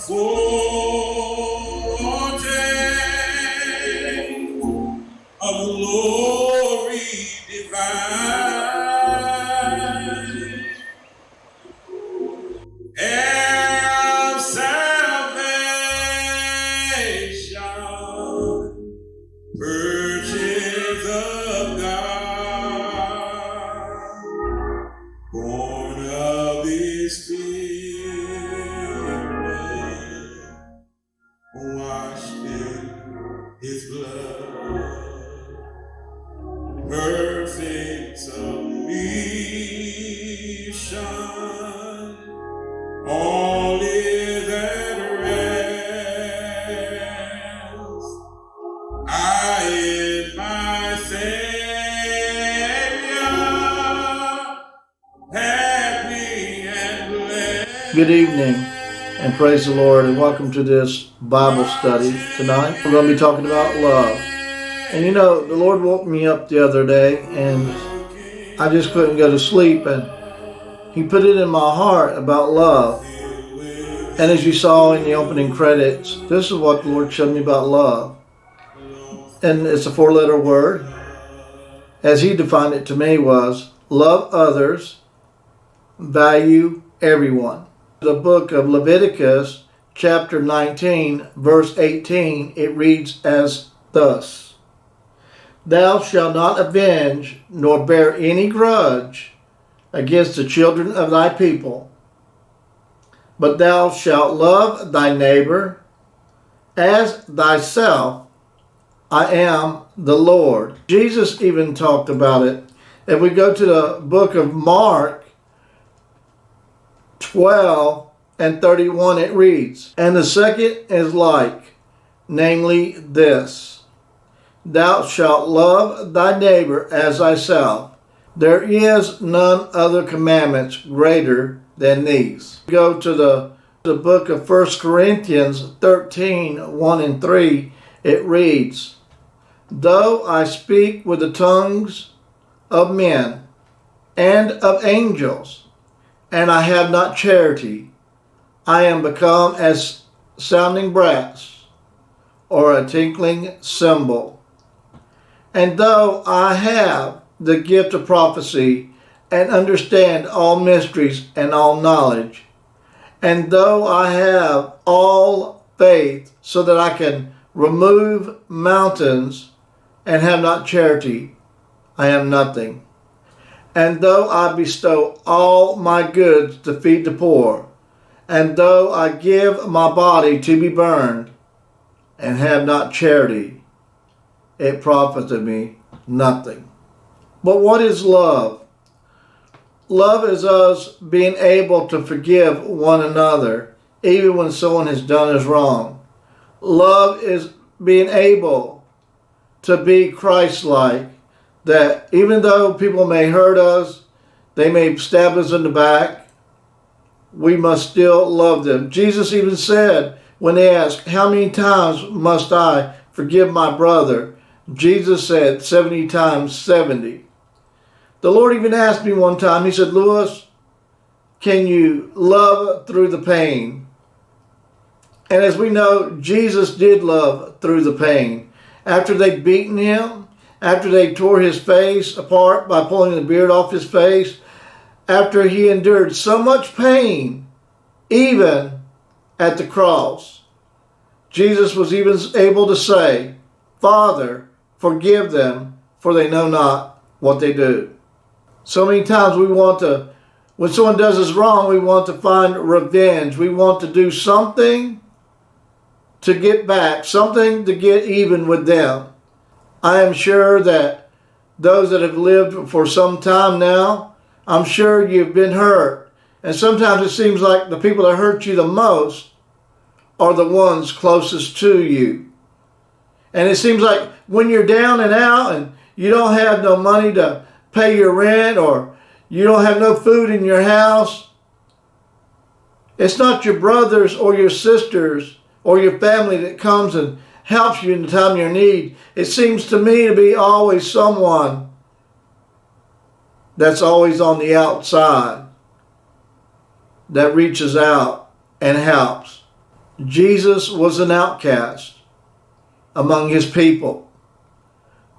foretained of glory divine, heir of salvation, purchase of God, born of His Spirit, washed in His blood, perfect submission, all is at rest. I in my Savior, happy and blessed. Good evening and praise the Lord, and welcome to this Bible study. Tonight we're going to be talking about love. And you know, the Lord woke me up the other day and I just couldn't go to sleep, and He put it in my heart about love. And as you saw in the opening credits, this is what the Lord showed me about love. And it's a 4-letter word. As He defined it to me was, love others, value everyone. The book of Leviticus, chapter 19, verse 18, it reads as thus: Thou shalt not avenge nor bear any grudge against the children of thy people, but thou shalt love thy neighbor as thyself. I am the Lord. Jesus even talked about it. If we go to the book of Mark 12 and 31, it reads, And the second is like, namely this: Thou shalt love thy neighbor as thyself. There is none other commandments greater than these. Go to the book of 1 Corinthians 13, 1 and 3, it reads, Though I speak with the tongues of men and of angels, and I have not charity, I am become as sounding brass, or a tinkling cymbal. And though I have the gift of prophecy, and understand all mysteries and all knowledge, and though I have all faith so that I can remove mountains, and have not charity, I am nothing. And though I bestow all my goods to feed the poor, and though I give my body to be burned, and have not charity, it profiteth me nothing. But what is love? Love is us being able to forgive one another, even when someone has done us wrong. Love is being able to be Christ-like, that even though people may hurt us, they may stab us in the back, we must still love them. Jesus even said, when they asked, how many times must I forgive my brother? Jesus said 70 times 70. The Lord even asked me one time, He said, Lewis, can you love through the pain? And as we know, Jesus did love through the pain. After they'd beaten Him, after they tore His face apart by pulling the beard off His face, after He endured so much pain, even at the cross, Jesus was even able to say, Father, forgive them, for they know not what they do. So many times when someone does us wrong, we want to find revenge. We want to do something to get back, something to get even with them. I am sure that those that have lived for some time now, I'm sure you've been hurt. And sometimes it seems like the people that hurt you the most are the ones closest to you. And it seems like when you're down and out and you don't have no money to pay your rent, or you don't have no food in your house, it's not your brothers or your sisters or your family that comes and helps you in the time of your need. It seems to me to be always someone that's always on the outside that reaches out and helps. Jesus was an outcast among his people,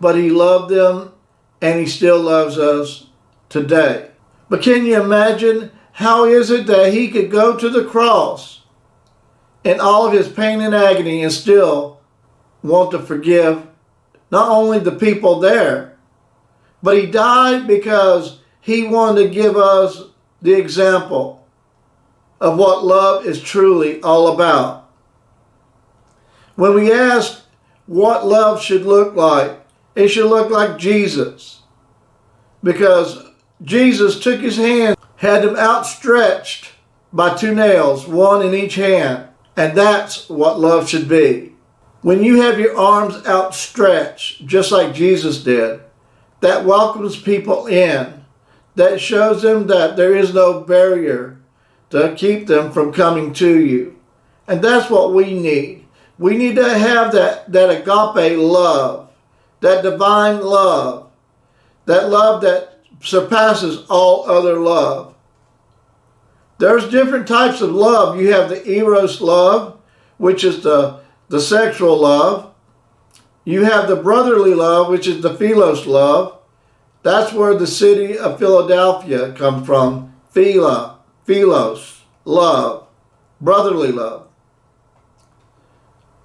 but he loved them and he still loves us today. But can you imagine how is it that he could go to the cross in all of his pain and agony and still want to forgive not only the people there, but he died because he wanted to give us the example of what love is truly all about. When we ask what love should look like, it should look like Jesus. Because Jesus took his hand, had them outstretched by 2 nails, one in each hand. And that's what love should be. When you have your arms outstretched, just like Jesus did, that welcomes people in. That shows them that there is no barrier to keep them from coming to you. And that's what we need. We need to have that agape love, that divine love, that love that surpasses all other love. There's different types of love. You have the eros love, which is the sexual love. You have the brotherly love, which is the philos love. That's where the city of Philadelphia comes from. Philos, love, brotherly love.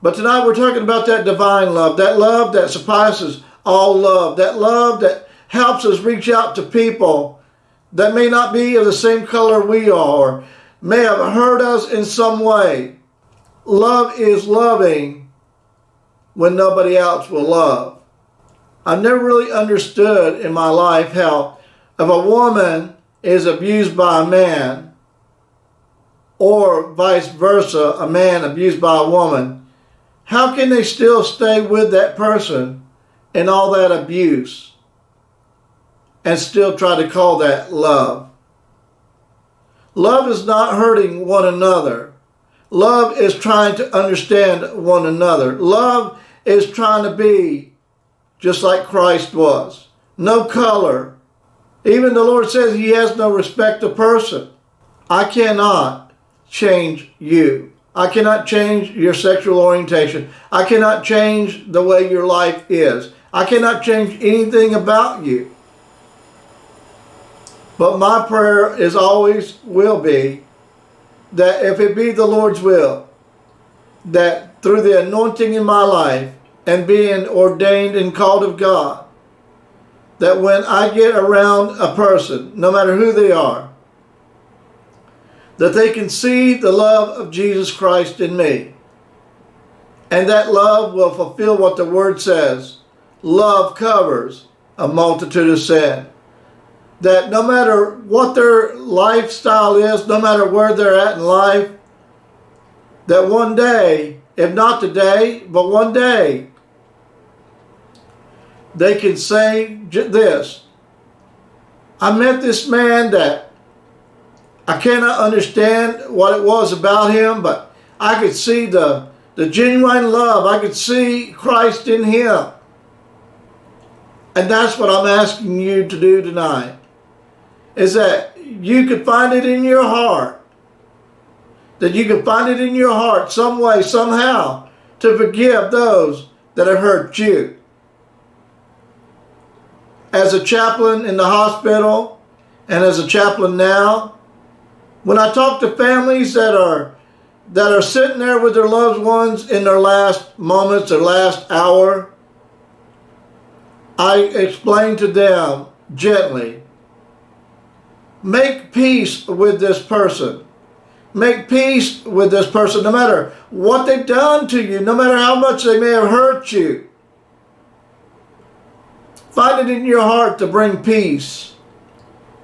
But tonight we're talking about that divine love that surpasses all love, that love that helps us reach out to people that may not be of the same color we are, or may have hurt us in some way. Love is loving when nobody else will love. I've never really understood in my life how if a woman is abused by a man, or vice versa, a man abused by a woman, how can they still stay with that person in all that abuse and still try to call that love? Love is not hurting one another. Love is trying to understand one another. Love is trying to be just like Christ was. No color. Even the Lord says he has no respect of person. I cannot change you. I cannot change your sexual orientation. I cannot change the way your life is. I cannot change anything about you. But my prayer is always will be that if it be the Lord's will, that through the anointing in my life and being ordained and called of God, that when I get around a person, no matter who they are, that they can see the love of Jesus Christ in me. And that love will fulfill what the Word says. Love covers a multitude of sin. That no matter what their lifestyle is, no matter where they're at in life, that one day, if not today, but one day, they can say this: I met this man that I cannot understand what it was about him, but I could see the genuine love. I could see Christ in him. And that's what I'm asking you to do tonight, is that you could find it in your heart. That you could find it in your heart some way, somehow, to forgive those that have hurt you. As a chaplain in the hospital, and as a chaplain now, when I talk to families that are sitting there with their loved ones in their last moments, their last hour, I explain to them gently, make peace with this person. Make peace with this person, no matter what they've done to you, no matter how much they may have hurt you. Find it in your heart to bring peace.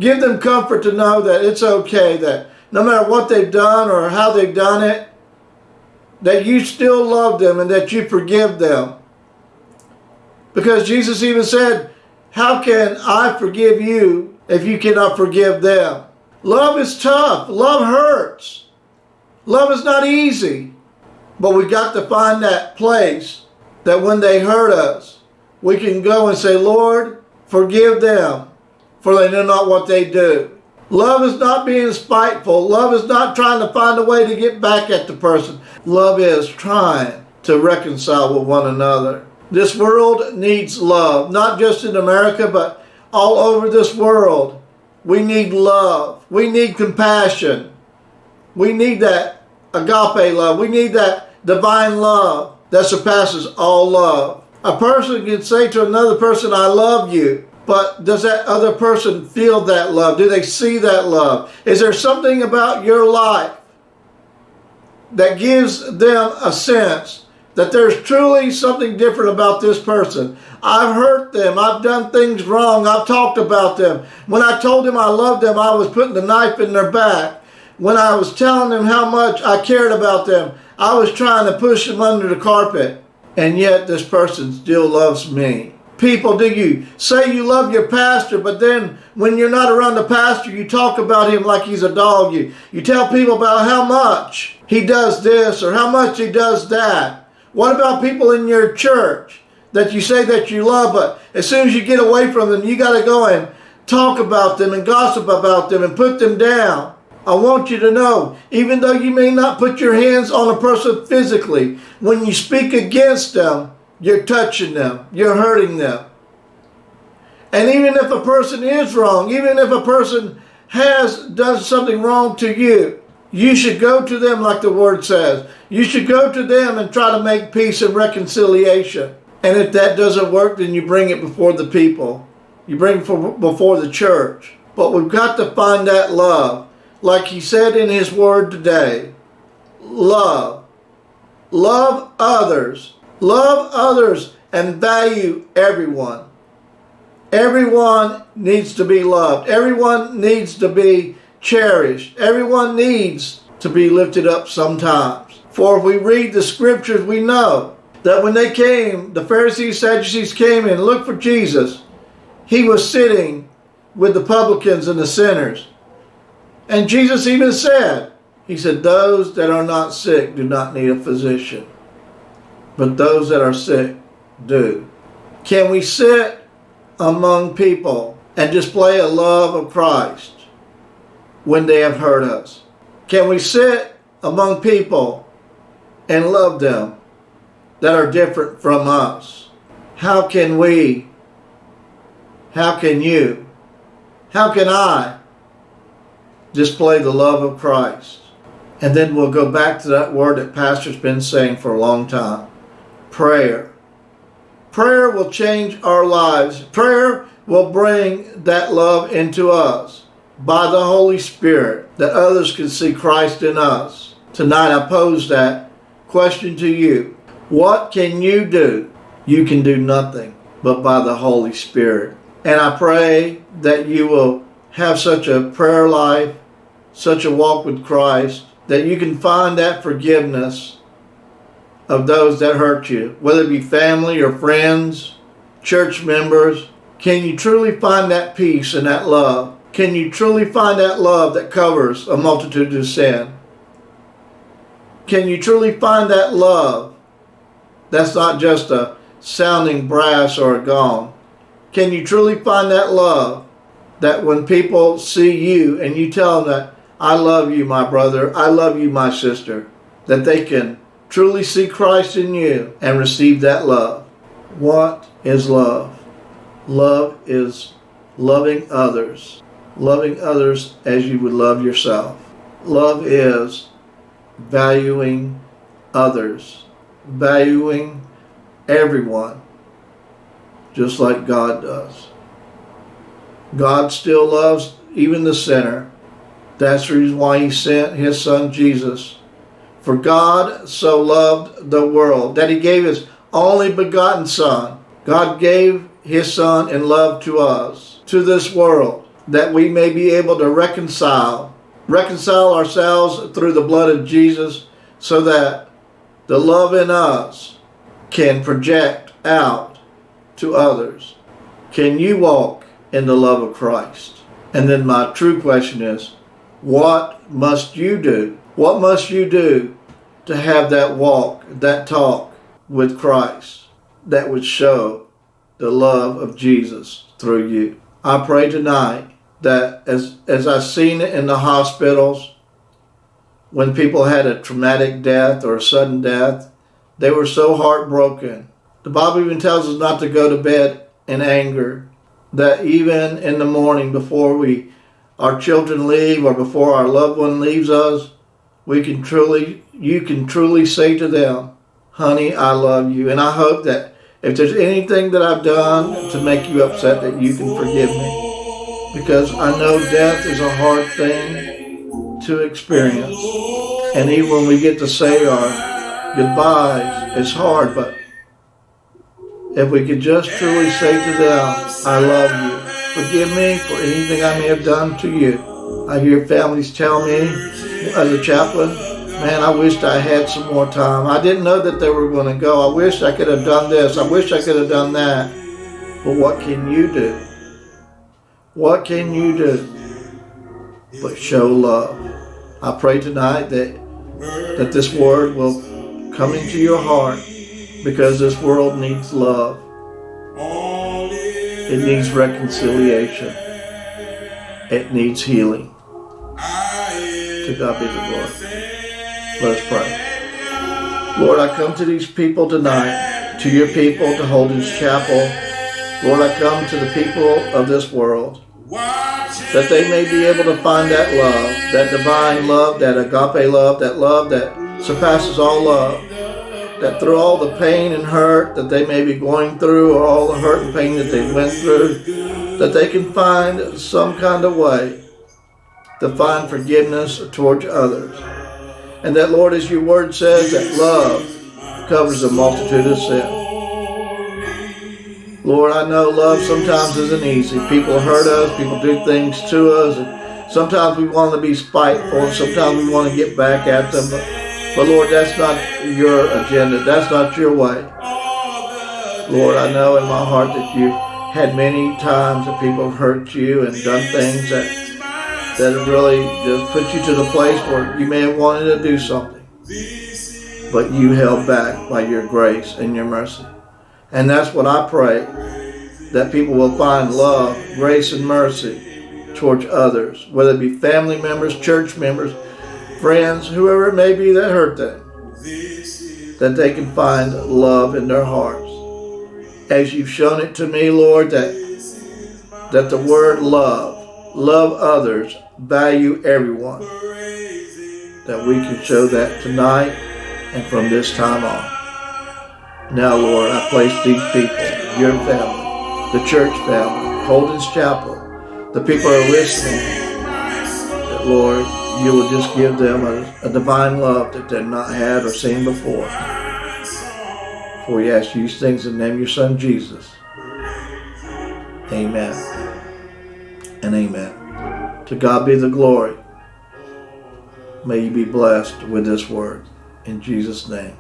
Give them comfort to know that it's okay, that no matter what they've done or how they've done it, that you still love them and that you forgive them. Because Jesus even said, how can I forgive you if you cannot forgive them? Love is tough. Love hurts. Love is not easy. But we got to find that place that when they hurt us, we can go and say, Lord, forgive them, for they know not what they do. Love is not being spiteful. Love is not trying to find a way to get back at the person. Love is trying to reconcile with one another. This world needs love, not just in America, but all over this world. We need love. We need compassion. We need that agape love. We need that divine love that surpasses all love. A person can say to another person, I love you. But does that other person feel that love? Do they see that love? Is there something about your life that gives them a sense that there's truly something different about this person? I've hurt them. I've done things wrong. I've talked about them. When I told them I loved them, I was putting the knife in their back. When I was telling them how much I cared about them, I was trying to push them under the carpet. And yet this person still loves me. People, do you say you love your pastor, but then when you're not around the pastor, you talk about him like he's a dog. You tell people about how much he does this or how much he does that. What about people in your church that you say that you love, but as soon as you get away from them, you got to go and talk about them and gossip about them and put them down? I want you to know, even though you may not put your hands on a person physically, when you speak against them, you're touching them. You're hurting them. And even if a person is wrong, even if a person has done something wrong to you, you should go to them like the word says. You should go to them and try to make peace and reconciliation. And if that doesn't work, then you bring it before the people. You bring it before the church. But we've got to find that love. Like he said in his word today, love. Love others. Love others and value everyone. Everyone needs to be loved. Everyone needs to be cherished. Everyone needs to be lifted up sometimes. For if we read the scriptures, we know that when they came, the Pharisees, Sadducees came and looked for Jesus, he was sitting with the publicans and the sinners. And Jesus even said, he said, those that are not sick do not need a physician, but those that are sick do. Can we sit among people and display a love of Christ when they have hurt us? Can we sit among people and love them that are different from us? How can we, how can you, how can I display the love of Christ? And then we'll go back to that word that Pastor's been saying for a long time. Prayer. Prayer will change our lives. Prayer will bring that love into us by the Holy Spirit, that others can see Christ in us. Tonight I pose that question to you. What can you do? You can do nothing but by the Holy Spirit. And I pray that you will have such a prayer life, such a walk with Christ, that you can find that forgiveness of those that hurt you, whether it be family or friends, church members. Can you truly find that peace and that love? Can you truly find that love that covers a multitude of sin? Can you truly find that love that's not just a sounding brass or a gong? Can you truly find that love that when people see you and you tell them that, I love you, my brother, I love you, my sister, that they can truly see Christ in you and receive that love? What is love? Love is loving others as you would love yourself. Love is valuing others, valuing everyone, just like God does. God still loves even the sinner. That's the reason why he sent his son Jesus. For God so loved the world that he gave his only begotten son. God gave his son in love to us, to this world, that we may be able to reconcile ourselves through the blood of Jesus, so that the love in us can project out to others. Can you walk in the love of Christ? And then my true question is, what must you do? What must you do to have that walk, that talk with Christ that would show the love of Jesus through you? I pray tonight that as I've seen it in the hospitals, when people had a traumatic death or a sudden death, they were so heartbroken. The Bible even tells us not to go to bed in anger, that even in the morning before our children leave or before our loved one leaves us, you can truly say to them, honey, I love you. And I hope that if there's anything that I've done to make you upset, that you can forgive me. Because I know death is a hard thing to experience. And even when we get to say our goodbyes, it's hard. But if we could just truly say to them, I love you. Forgive me for anything I may have done to you. I hear families tell me, as a chaplain, man, I wished I had some more time. I didn't know that they were going to go. I wish I could have done this. I wish I could have done that. But what can you do? What can you do but show love? I pray tonight that this word will come into your heart, because this world needs love. It needs reconciliation. It needs healing. To God be the glory. Let us pray. Lord, I come to these people tonight, to your people, to Holden's Chapel. Lord, I come to the people of this world, that they may be able to find that love, that divine love, that agape love that surpasses all love, that through all the pain and hurt that they may be going through, or all the hurt and pain that they went through, that they can find some kind of way to find forgiveness towards others. And that, Lord, as your word says, that love covers a multitude of sin. Lord, I know love sometimes isn't easy. People hurt us, people do things to us, and sometimes we want to be spiteful, and sometimes we want to get back at them. But Lord, that's not your agenda. That's not your way. Lord, I know in my heart that you've had many times that people have hurt you and done things that have really just put you to the place where you may have wanted to do something, but you held back by your grace and your mercy. And that's what I pray, that people will find love, grace, and mercy towards others, whether it be family members, church members, friends, whoever it may be that hurt them, that they can find love in their hearts. As you've shown it to me, Lord, that the word love others, value everyone, that we can show that tonight and from this time on. Now, Lord, I place these people, your family, the church family, Holden's Chapel, the people who are listening, that, Lord, you will just give them a divine love that they've not had or seen before. For we ask these things in the name of your Son, Jesus. Amen and amen. To God be the glory. May you be blessed with this word. In Jesus' name.